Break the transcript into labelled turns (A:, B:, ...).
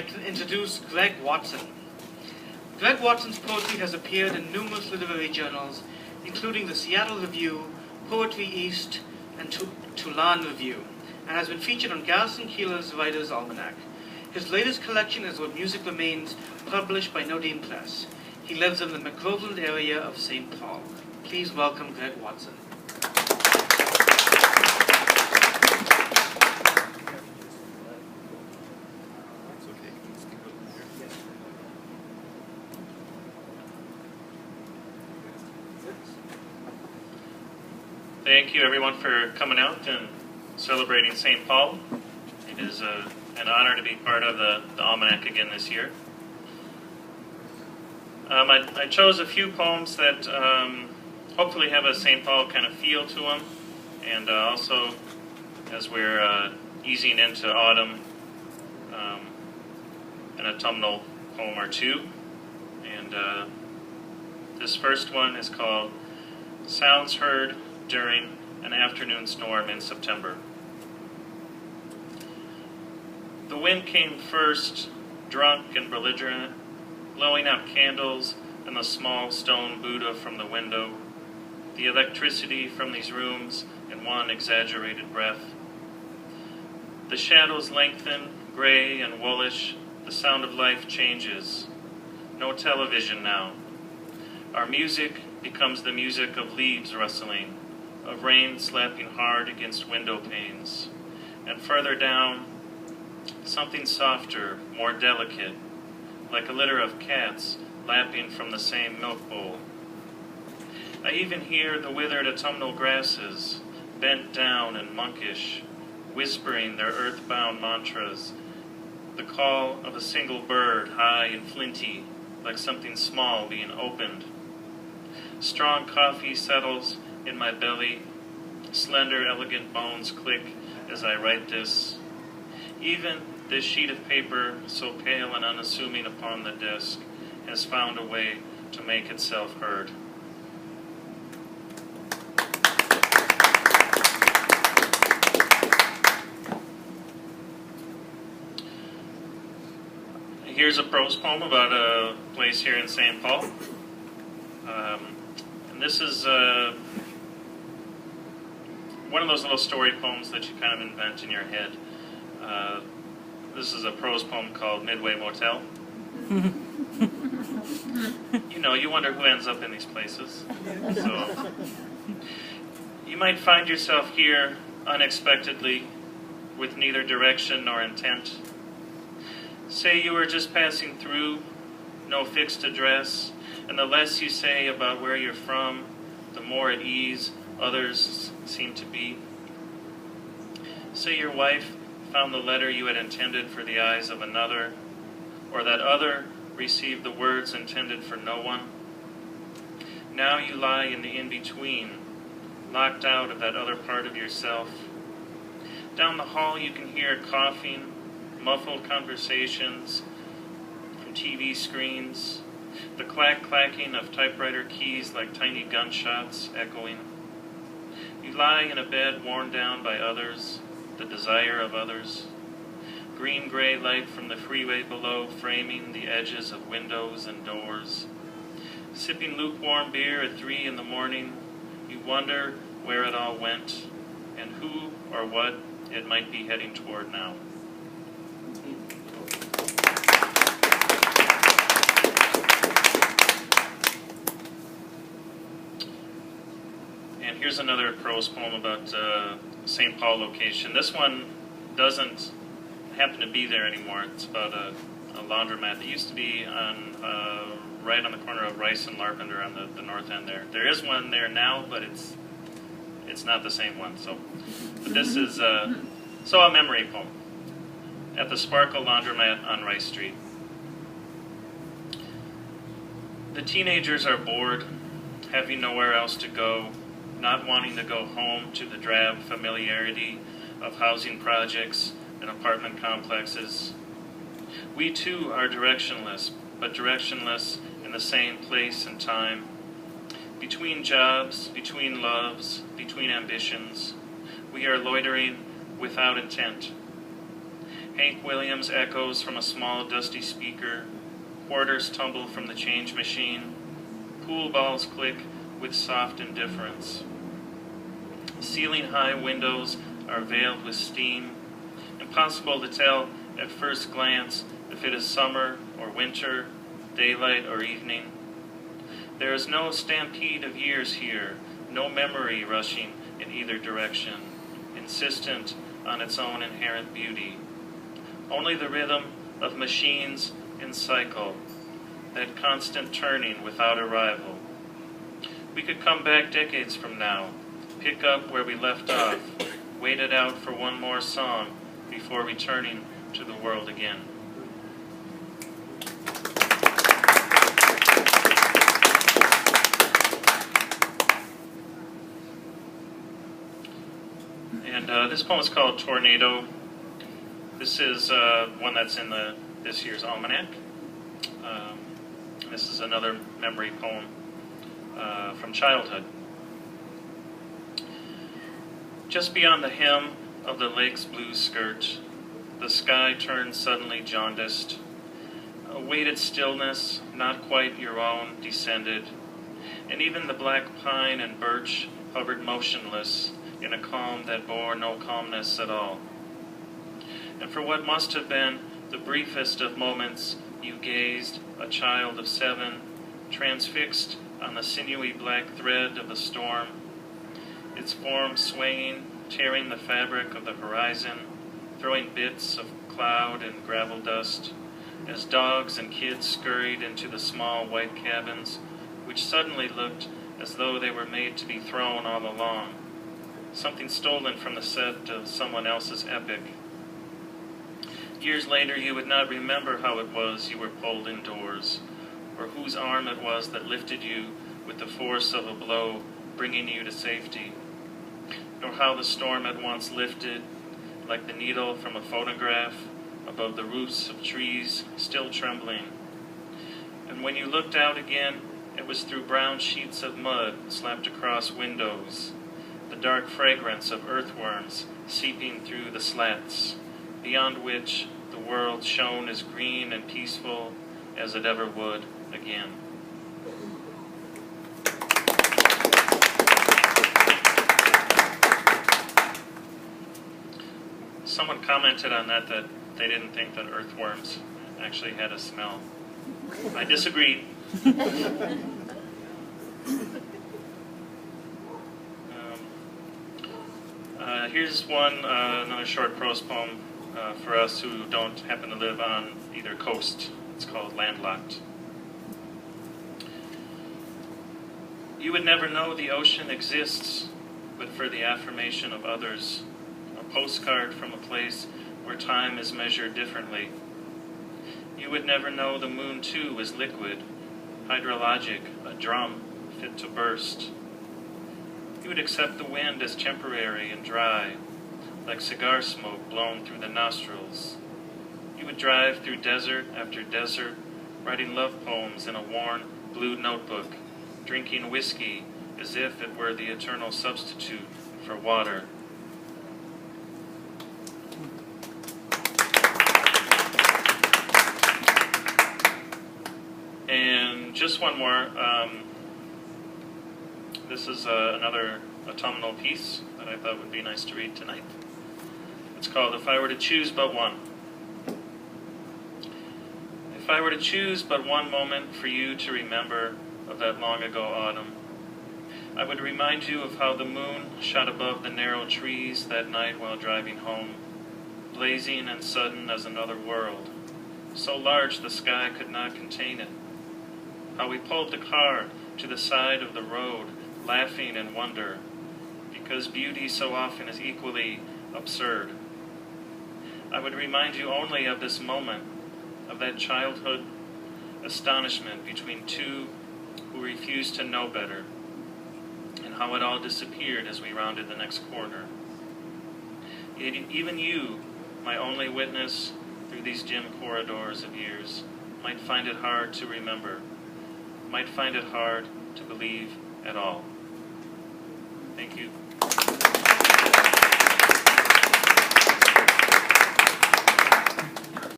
A: To introduce Greg Watson. Greg Watson's poetry has appeared in numerous literary journals, including the Seattle Review, Poetry East, and Tulane Review, and has been featured on Garrison Keillor's Writer's Almanac. His latest collection is What Music Remains, published by Nodin Press. He lives in the Mac-Groveland area of St. Paul. Please welcome Greg Watson.
B: Thank you everyone for coming out and celebrating St. Paul. It is an honor to be part of the Almanac again this year. I chose a few poems that hopefully have a St. Paul kind of feel to them, and also as we're easing into autumn, an autumnal poem or two. And this first one is called Sounds Heard During an Afternoon Storm in September. The wind came first, drunk and belligerent, blowing out candles and the small stone Buddha from the window, the electricity from these rooms in one exaggerated breath. The shadows lengthen, gray and woolish, the sound of life changes. No television now. Our music becomes the music of leaves rustling, of rain slapping hard against window panes, and further down, something softer, more delicate, like a litter of cats lapping from the same milk bowl. I even hear the withered autumnal grasses, bent down and monkish, whispering their earthbound mantras, the call of a single bird, high and flinty, like something small being opened. Strong coffee settles in my belly, slender, elegant bones click as I write this. Even this sheet of paper, so pale and unassuming upon the desk, has found a way to make itself heard. Here's a prose poem about a place here in St. Paul. And this is one of those little story poems that you kind of invent in your head. This is a prose poem called Midway Motel. You know, you wonder who ends up in these places. So, you might find yourself here unexpectedly, with neither direction nor intent. Say you were just passing through, no fixed address, and the less you say about where you're from, the more at ease others seem to be. Say your wife found the letter you had intended for the eyes of another, or that other received the words intended for no one. Now you lie in the in-between, locked out of that other part of yourself. Down the hall you can hear coughing, muffled conversations from TV screens, the clacking of typewriter keys like tiny gunshots echoing. You lie in a bed worn down by others, the desire of others. Green-gray light from the freeway below framing the edges of windows and doors. Sipping lukewarm beer at 3 in the morning, you wonder where it all went and who or what it might be heading toward now. And here's another prose poem about St. Paul location. This one doesn't happen to be there anymore. It's about a laundromat that used to be on right on the corner of Rice and Larpenter on the north end there. There is one there now, but it's not the same one. So, but this is a memory poem at the Sparkle Laundromat on Rice Street. The teenagers are bored, having nowhere else to go, not wanting to go home to the drab familiarity of housing projects and apartment complexes. We too are directionless, but directionless in the same place and time. Between jobs, between loves, between ambitions, we are loitering without intent. Hank Williams echoes from a small dusty speaker. Quarters tumble from the change machine. Pool balls click with soft indifference. Ceiling-high windows are veiled with steam. Impossible to tell at first glance if it is summer or winter, daylight or evening. There is no stampede of years here, no memory rushing in either direction, insistent on its own inherent beauty. Only the rhythm of machines in cycle, that constant turning without a rival. We could come back decades from now, pick up where we left off, wait it out for one more song before returning to the world again. And this poem is called Tornado. This is one that's in this year's almanac. This is another memory poem from childhood. Just beyond the hem of the lake's blue skirt, the sky turned suddenly jaundiced. A weighted stillness, not quite your own, descended, and even the black pine and birch hovered motionless in a calm that bore no calmness at all. And for what must have been the briefest of moments, you gazed, a child of 7, transfixed on the sinewy black thread of the storm, its form swaying, tearing the fabric of the horizon, throwing bits of cloud and gravel dust, as dogs and kids scurried into the small white cabins, which suddenly looked as though they were made to be thrown all along, something stolen from the set of someone else's epic. Years later, you would not remember how it was you were pulled indoors, or whose arm it was that lifted you with the force of a blow, bringing you to safety, nor how the storm at once lifted, like the needle from a photograph, above the roofs of trees still trembling. And when you looked out again, it was through brown sheets of mud slapped across windows, the dark fragrance of earthworms seeping through the slats, beyond which the world shone as green and peaceful as it ever would again. Someone commented on that they didn't think that earthworms actually had a smell. I disagreed. Here's another short prose poem for us who don't happen to live on either coast. It's called Landlocked. You would never know the ocean exists but for the affirmation of others, a postcard from a place where time is measured differently. You would never know the moon too is liquid, hydrologic, a drum fit to burst. You would accept the wind as temporary and dry, like cigar smoke blown through the nostrils. You would drive through desert after desert, writing love poems in a worn blue notebook, drinking whiskey as if it were the eternal substitute for water. And just one more. This is another autumnal piece that I thought would be nice to read tonight. It's called If I Were to Choose But One. If I were to choose but one moment for you to remember of that long ago autumn, I would remind you of how the moon shot above the narrow trees that night while driving home, blazing and sudden as another world, so large the sky could not contain it. How we pulled the car to the side of the road, laughing in wonder, because beauty so often is equally absurd. I would remind you only of this moment, of that childhood astonishment between two who refused to know better, and how it all disappeared as we rounded the next corner. Yet even you, my only witness through these dim corridors of years, might find it hard to remember, might find it hard to believe at all. Thank you.